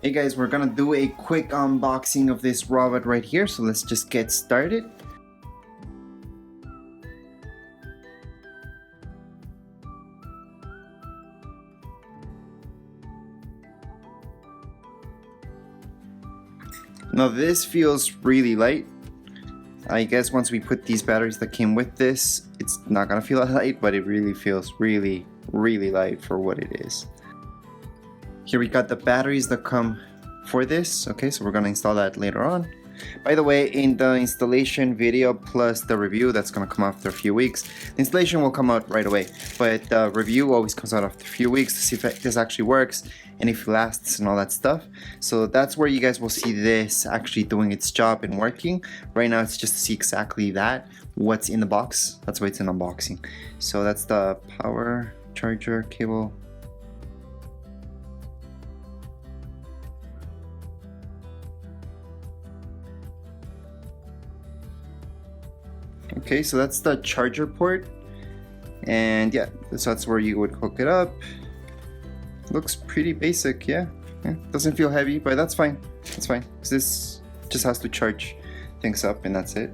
Hey guys, we're gonna do a quick unboxing of this robot right here, so let's just get started. Now this feels really light. I guess once we put these batteries that came with this, it's not gonna feel light, but it really feels really light for what it is. Here we got the batteries that come for this. Okay, so we're gonna install that later on. By the way, in the installation video plus the review that's gonna come after a few weeks, the installation will come out right away, but the review always comes out after a few weeks to see if this actually works and if it lasts and all that stuff. So that's where you guys will see this actually doing its job and working. Right now it's just to see exactly that, what's in the box. That's why it's an unboxing. So that's the power charger cable. Okay, so that's the charger port, and yeah, so that's where you would hook it up. Looks pretty basic, yeah. Doesn't feel heavy, but that's fine. It's fine, because this just has to charge things up, and that's it.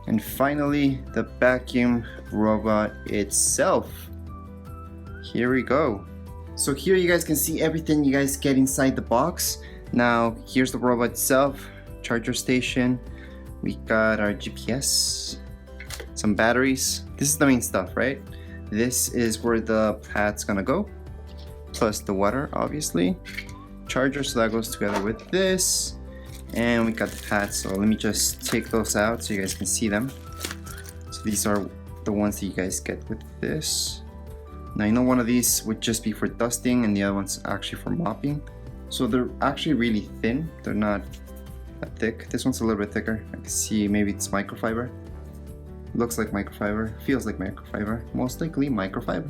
And finally, the vacuum robot itself. Here we go. So here you guys can see everything you guys get inside the box. Now, here's the robot itself, charger station. We got our GPS, some batteries. This is the main stuff, right? This is where the pad's gonna go, plus the water, obviously. Charger, so that goes together with this. And we got the pads, so let me just take those out so you guys can see them. So these are the ones that you guys get with this. Now you know one of these would just be for dusting and the other one's actually for mopping. So they're actually really thin, they're not that thick. This one's a little bit thicker. I can see maybe it's microfiber. Looks like microfiber, feels like microfiber, most likely microfiber.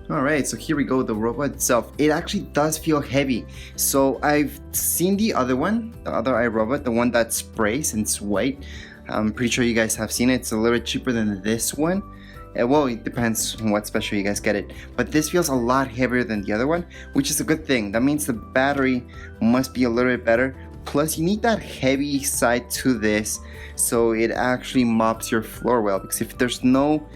Alright, so here we go, the robot itself. It actually does feel heavy. So I've seen the other one, the other iRobot, the one that sprays and it's white. I'm pretty sure you guys have seen it. It's a little bit cheaper than this one. Well, it depends on what special you guys get it. But this feels a lot heavier than the other one, which is a good thing. That means the battery must be a little bit better. Plus, you need that heavy side to this so it actually mops your floor well. Because if there's no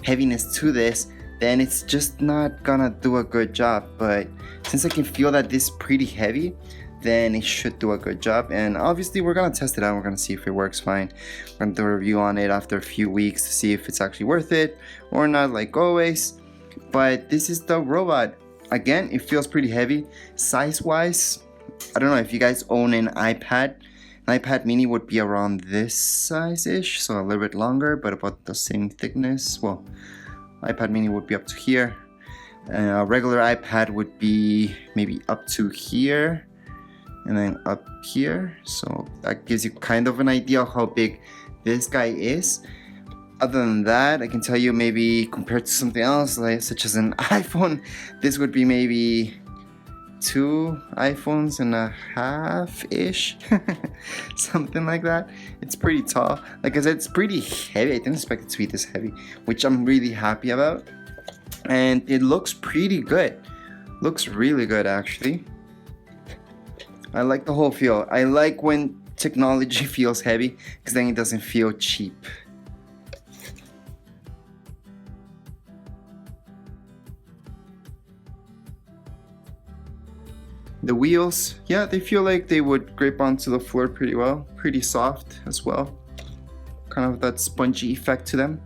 heaviness to this, then it's just not gonna do a good job. But since I can feel that this is pretty heavy, then it should do a good job. And obviously we're gonna test it out. We're gonna see if it works fine. We're gonna do a review on it after a few weeks to see if it's actually worth it or not, like always. But this is the robot. Again, it feels pretty heavy. Size wise, I don't know if you guys own an iPad. An iPad mini would be around this size-ish, so a little bit longer, but about the same thickness. Well, iPad mini would be up to here. A regular iPad would be maybe up to here, and then up here. So that gives you kind of an idea of how big this guy is. Other than that, I can tell you maybe compared to something else, like such as an iPhone, this would be maybe 2 iPhones and a half-ish. Something like that. It's pretty tall. Like I said, it's pretty heavy. I didn't expect it to be this heavy, which I'm really happy about. And it looks pretty good. Looks really good, actually. I like the whole feel. I like when technology feels heavy, because then it doesn't feel cheap. The wheels, yeah, they feel like they would grip onto the floor pretty well. Pretty soft as well. Kind of that spongy effect to them.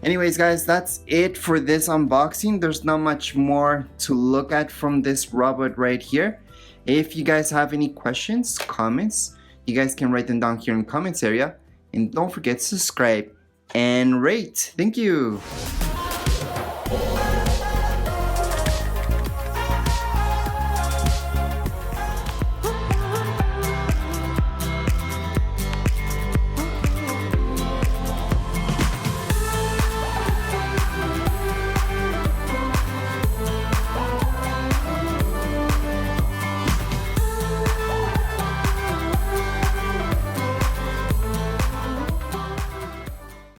Anyways guys, that's it for this unboxing. There's not much more to look at from this robot right here. If you guys have any questions, comments, you guys can write them down here in the comments area. And don't forget to subscribe and rate. Thank you.